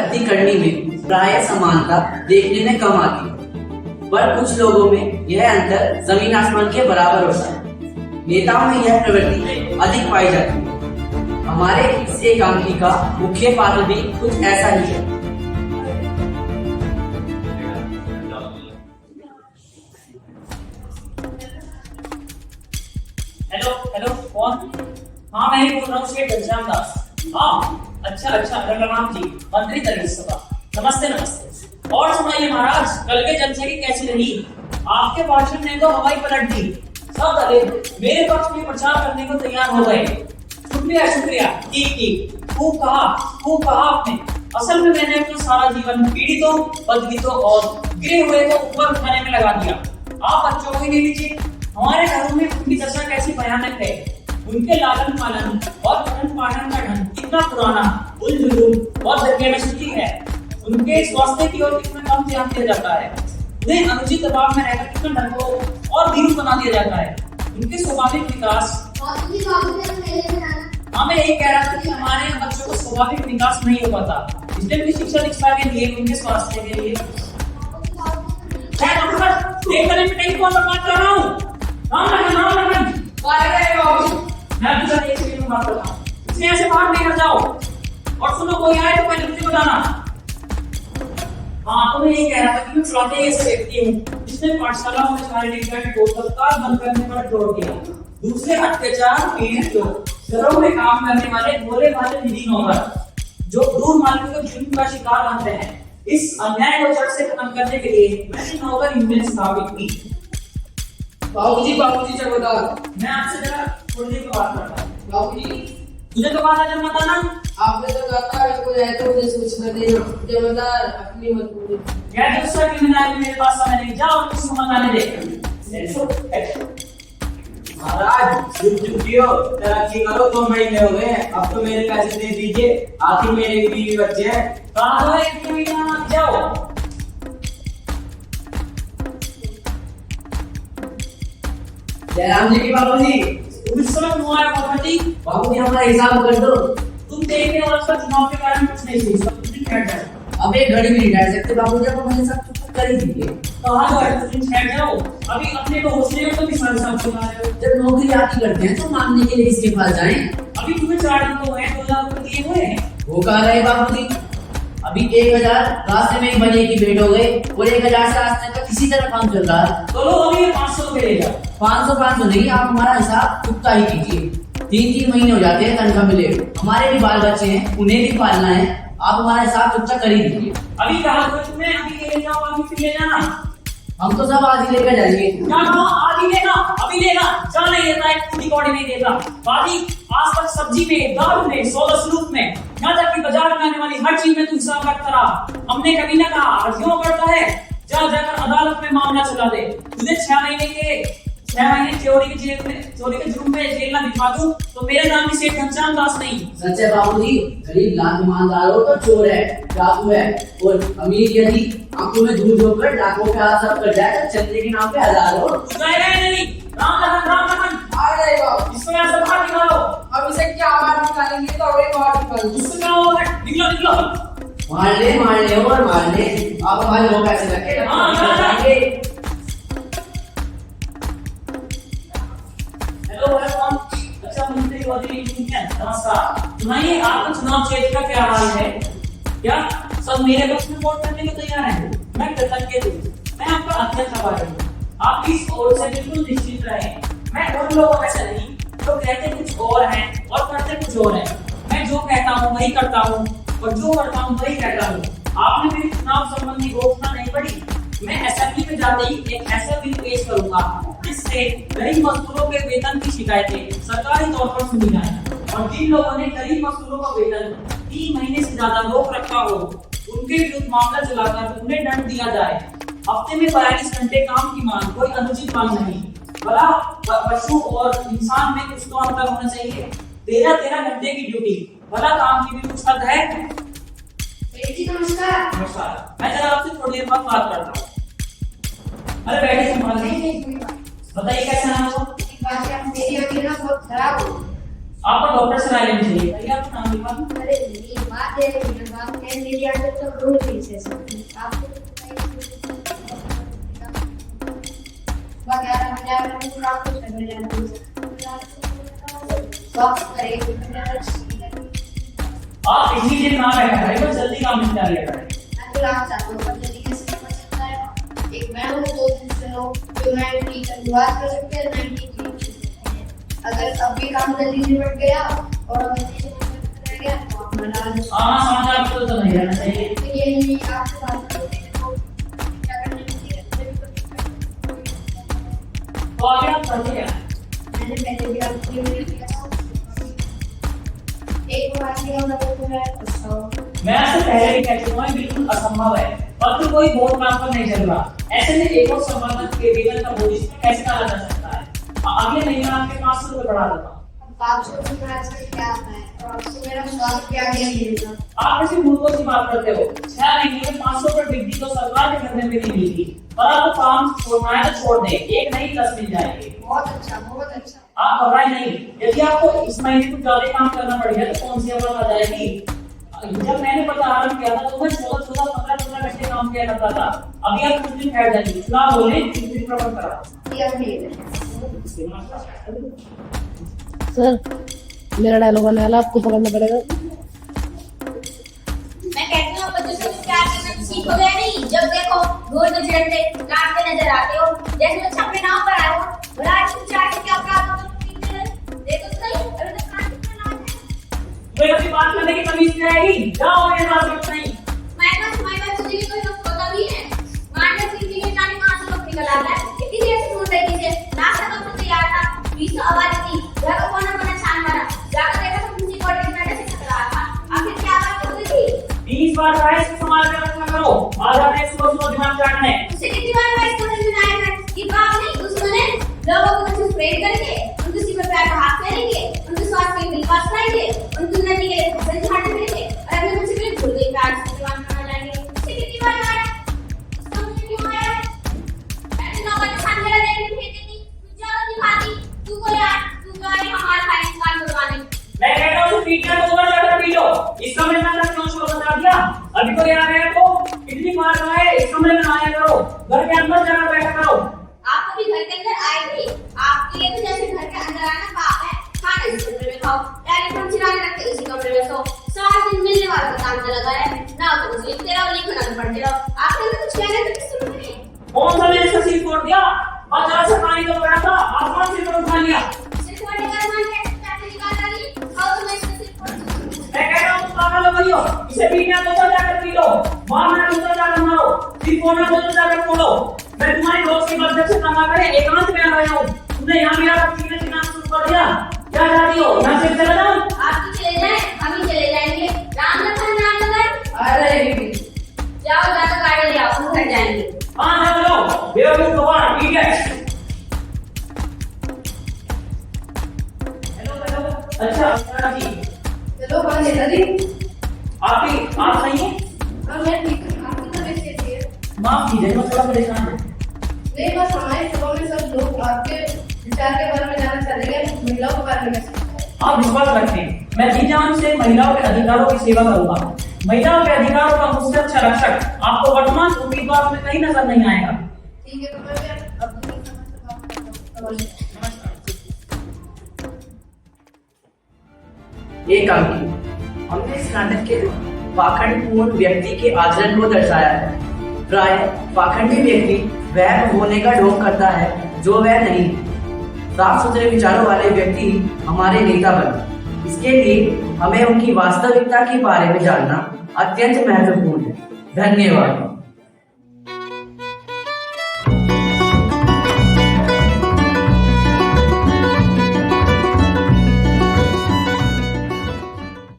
प्रगति करने में प्राय समानता देखने में कम आती है, पर कुछ लोगों में यह अंतर जमीन आसमान के बराबर होता है। नेताओं में यह प्रवृत्ति अधिक पाई जाती है। हमारे इस एकांकी का मुख्य पात्र भी कुछ ऐसा ही है। हेलो हेलो कौन? हाँ मैं ही बोल रहा हूँ शेख घनश्याम दास। हाँ अच्छा रघुराम जी, मंत्री सभा। नमस्ते नमस्ते। और सुनाइए महाराज, कल के जनसभा कैसी रही? आपके भाषण ने तो हवाई पलट दी। सब दले मेरे पक्ष में प्रचार करने को तैयार हो गए। शुक्रिया। ठीक खूब कहा आपने। असल में मैंने अपना सारा जीवन पीड़ितों, बदगीतों और गिरे हुए को ऊपर उठाने में लगा दिया। आप बच्चों को ही ले लीजिए, हमारे घरों में उनकी दशा कैसी भयानक है। उनके लालन पालन और पठन पाठन का ढंग कितना पुराना, उलझुल और धकेलशुद्धि है। उनके स्वास्थ्य की ओर कितना कम ध्यान दिया जाता है। उन्हें अनुचित दबाव में रहकर कितना डरपोक और भीरू बना दिया जाता है। उनके स्वाभाविक विकास। हाँ मैं यही कह रहा था कि हमारे बच्चों को स्वाभाविक विकास नहीं हो पाता, इसलिए भी शिक्षा दीक्षा के लिए, उनके स्वास्थ्य के लिए। बात कर रहा हूँ। मैं ऐसे बाहर नहीं जाओ। और सुनो, कोई आए तो पहले मुझे बताना। हाँ तो मैं ये कह रहा था कि मैं चौथे ऐसे व्यक्ति हूँ जिसने पाठशाला में शारीरिक दंड को तत्काल बंद करने पर जोर दिया। दूसरे अत्याचार पीड़ित लोग, घरों में काम करने वाले भोले भाले निधि नौकर जो दूर मालिकों के जुल्म का शिकार बनते हैं, इस अन्याय को जड़ से खत्म करने के लिए मैंने नौकर यूनियन स्थापित की। बाबूजी जमादार, मैं आपसे जरा थोड़ी देर बात करता हूँ। बाबूजी तुझे तो बात है जमादार, आपने तो कहा था कोई आए तो मुझे सूचना दे। जमादार अपनी मत बोलो। क्या दूसरा जिम्मेदारी मेरे पास समय नहीं, जाओ कुछ समझाने दे। महाराज छुट्टियों तरक्की करो, 2 महीने हो गए, अब तो मेरे पैसे दे दीजिए, आखिर मेरे बीवी बच्चे हैं। कहा है एक महीना जाओ। जयराम जी की बाबूजी, तुम इस समय क्यों आए बाबूजी? बाबूजी हमारा हिसाब कर दो। तुम देखने और उसका चुनाव के बारे में कुछ नहीं सोचता, तुम बैठ जाओ। अब एक घड़ी भी नहीं बैठ सकते बाबूजी, अब हमारे साथ चुप कर ही दीजिए। कहाँ तो है, तुम बैठ जाओ। अभी अपने को होशने में तो भी सारे साथ चुका रहे हो। जब नौकरी आप ही करते हैं तो मांगने के लिए किसके पास जाएं? अभी तुम्हें 4 दिन तो है, 2000 रुपए दिए हुए हैं। वो कह रहे बाबूजी, अभी 1000 रास्ते में ही बने की भेंट हो गए और 1000 से आज तक का किसी तरह काम चल रहा है। तो लो अभी 500 रुपए ले जाओ। 500 नहीं, आप हमारा हिसाब चुकता ही कीजिए। 3 महीने हो जाते हैं तनख्वाह मिले, हमारे भी बाल बच्चे हैं, उन्हें भी पालना है। आप हमारा हिसाब चुकता कर ही दीजिए। अभी कहा तो तुम्हें अभी ले जाओ, अभी फिर ले जाना। हम तो सब आज ही लेकर जाएंगे। क्या आज ही लेना, अभी लेना। जा नहीं देता है, खुद कौड़ी नहीं देता। बाकी आज तक सब्जी में, दाल में, सौदा सलूक में, यहाँ तक कि बाजार में आने वाली हर चीज में तू हिसाब रखता रहा। हमने कभी ना कहा अर्जियों करता है, जाकर अदालत में मामला चला दे। तुझे 6 महीने चोरी के जुर्म में जेल ना दिखा दूं तो मेरा नाम भी शेख घनश्याम दास नहीं। सच है बाबूजी, गरीब लाख ईमानदार हो तो चोर है, डाकू है, और अमीर यदि आंखों में धूल झोंककर डाकों पे हाथ साफ कर जाए तो चंद्रे के नाम पे 1000 हो। नहीं। राम लखन आ जाएगा। इसको यहाँ से बाहर निकालो। अब इसे क्या बाहर निकालेंगे तो और एक बाहर निकाल। उससे क्या होगा? निकलो। मार ले और मार ले। आप हमारे 2 पैसे रखे। हेलो अच्छा मंत्री नमस्कार। सुनाइए, आपका चुनाव क्षेत्र का क्या हाल है? क्या सब मेरे पक्ष में वोट करने को तैयार हैं? मैं कृतज्ञ हूँ। मैं आपका अध्यक्ष हूँ। आप इस ओर से बिल्कुल निश्चित रहें। मैं उन लोगों में से नहीं जो कहते कुछ और हैं और करते कुछ और हैं। मैं जो कहता हूँ वही करता हूँ और जो करता हूँ वही कहता हूँ। आपने मेरी चुनाव संबंधी घोषणा नहीं पढ़ी। मैं असेंबली में जाते ही एक ऐसा बिल पेश करूंगा जिससे गरीब मजदूरों के वेतन की शिकायतें सरकारी तौर पर सुनी जाए और जिन लोगों ने गरीब मजदूरों का वेतन 3 महीने से ज्यादा रोक रखा हो उनके विरुद्ध मामला चलाकर उन्हें दंड दिया जाए। हफ्ते में 42 घंटे काम की मांग, कोई अनुचित मांग नहीं। भला पशु और इंसान में कुछ तो अंतर होना चाहिए। 13 घंटे की ड्यूटी, भला काम की भी कुछ हद है? नमस्कार। मैं जरा आपसे थोड़ी देर बाद बात करता हूँ। अरे बैठे संभाल। बताइए कैसा नाम हुआ? मेरी अभी ना बहुत खराब हो। आपको डॉक्टर से राय लेनी चाहिए। बताइए आपका नाम लिखवा। अरे ये बात है मेरी आदत तो रोज ही से सकती आपको वगैरह वगैरह में आप कुछ कर लेना बॉक्स करें आप इसी दिन ना बैठा करें, बस जल्दी काम निपटा लिया करें। तो आप चाहते हो पर जल्दी कैसे पता चलता है। एक मैं हूँ 2 दिन से लोग जो 90 का शुरुआत कर सकते हैं 93 अगर अभी काम जल्दी निपट गया और अगर नहीं निपट गया तो आप मना लो। समाचार पत्र तो नहीं रहना चाहिए। ये नहीं आपके पास तो क्या करने चाहिए तो आगे आप करते क्या? मैंने पहले भी आपको ये किया था एक बार किया तो मैं अच्छा मैं आपसे पहले भी कह चुका हूँ बिल्कुल असंभव है, और तो कोई बोर्ड काम पर नहीं चल रहा। ऐसे में एक और संवर्धन के वेतन का बोझ इसमें कैसे डाला जा सकता है? अगले महीने में आपके 500 रुपए बढ़ा देता हूँ। 500 रुपये से क्या आता है और आपसे मेरा स्वाद क्या गया मिलेगा। आप ऐसी मूर्खों की बात करते हो। 6 महीने में 500 रुपए डिग्री तो सरकार के धरने में नहीं मिलती, पर आपको काम छोड़ना है तो छोड़ दें, एक नहीं 10 मिल जाएंगे। बहुत अच्छा आप घबराए नहीं। यदि आपको इस महीने कुछ ज्यादा काम करना पड़ेगा तो कौन सी आवाज आ जाएगी? जब मैंने पता आरंभ किया था तो मैं 14 15 घंटे काम किया करता था। अभी आप कुछ दिन ठहर जाएंगे, चुनाव बोले चिंतित प्रबंध करा। ये ठीक है सर मेरा डायलॉग आने वाला आपको पकड़ना पड़ेगा। मैं कहती हूँ बच्चों से प्यार करना तो सीखोगे नहीं। जब देखो रोज तो झड़ते काटते नजर आते हो, जैसे बच्चा अपने नाम पर आए हो। बड़ा अच्छी चाट क्या अपराध हो तो देखो तो सही, अरे तो काट के नाम है। वे अपनी बात करने की तमीज नहीं आएगी। जाओ मेरे पास मत नहीं। मैं तुझे भी कोई लोग पता भी है। मान ले जिंदगी में जाने कहां से लोग निकल आता है। इतनी देर से ढूंढ रही थी, नाश्ता तो तैयार था, 20 आवाज थी, घर को कोना कोना छान मारा, जाकर देखा तो मुझे कॉलेज में से चल रहा था। आखिर क्या बात हो गई थी? 20 बार राइस संभाल कर रखना करो। आज आपने सुबह दिमाग चाटना है। उसे कितनी बार राइस को समझ में आएगा कि बाप नहीं दुश्मन है। लोगों को कुछ प्रेम करके उनके सिर पर पैर का हाथ फेरेंगे, उनके स्वास्थ्य के लिए पास कराएंगे, उनकी उन्नति के लिए फसल झाड़ देंगे और अपने बच्चे के लिए भूल गई प्यार से दीवान करना जाएंगे। उसे कितनी बार आया समझ में क्यों आया? ऐसे नौकर के साथ मेरा देख नहीं फेंकती थी, तू ज्यादा दिखाती, तू को यार तू तो आई हमारा फाइनेंस काम करवाने। मैं कहता हूँ पीटना तो ऊपर जाकर पीटो। इस कमरे में अंदर क्यों शोर बता दिया? अभी तो यहाँ गया तो इतनी मार आए, इस कमरे में आया करो, घर के अंदर जाकर बैठा करो। आप कभी घर के अंदर आए थे? आपके लिए तो जैसे घर के अंदर आना पाप है। खाना इस कमरे में खाओ, टेलीफोन चिराने रखते इसी कमरे में सो। सारा दिन मिलने वाला काम तो लगा है ना, तो कुछ लिखते रहो लिखो ना पढ़ते रहो। आपने कुछ कहना तो किस सुन रहे? कौन सा मैंने इसका सिर फोड़ दिया? और जरा सा पानी तो बड़ा था, आसमान से उठा लिया। सिर्फ वाले का मान के पैसे निकाल रही खाओ तो मैं इसका सिर फोड़ दूंगी। मैं कहता हूँ पागल हो गई हो। इसे पीटना तो ऊपर जाकर पीटो, मारना तो ऊपर जाकर मारो, सिर फोड़ना तो ऊपर जाकर फोड़ो। मैं तुम्हारी दोस्त की मदद से तंगा करे एकांत में आ गया हूँ। तुमने यहाँ भी आकर पीने की नाम शुरू कर दिया। क्या चाहती हो? यहाँ से चले जाओ। आप भी चले जाएं, हम ही चले जाएंगे। राम लखन नाम लगाए अरे जाओ जाकर गाड़ी ले आओ, हम घर जाएंगे। हाँ जाओ, बेवकूफ गवार, ठीक है। हेलो अच्छा जी, चलो हाँ नेताजी आप सही हैं? हाँ मैं ठीक हूँ। आपकी तबीयत कैसी है? माफ कीजिए, मैं थोड़ा परेशान हूँ। नहीं बस हमारे सभा में सब लोग आपके विचार के बारे में जानना चाह रहे हैं, महिलाओं के बारे में। आप विश्वास रखें, मैं जी जान से महिलाओं के अधिकारों की सेवा करूंगा। महिलाओं के अधिकारों का मुझसे अच्छा रक्षक आपको वर्तमान उम्मीदवारों में कहीं नजर नहीं आएगा। ठीक है तो मैं अपनी समझ से बात करता हूँ। एक अंक हमने इस नाटक के पाखंडपूर्ण व्यक्ति के आचरण को दर्शाया है। प्राय पाखंडी व्यक्ति वह होने का ढोंग करता है जो वह नहीं। साफ सुथरे विचारों वाले व्यक्ति हमारे नेता बने। इसके लिए हमें उनकी वास्तविकता के बारे में जानना अत्यंत महत्वपूर्ण है। धन्यवाद।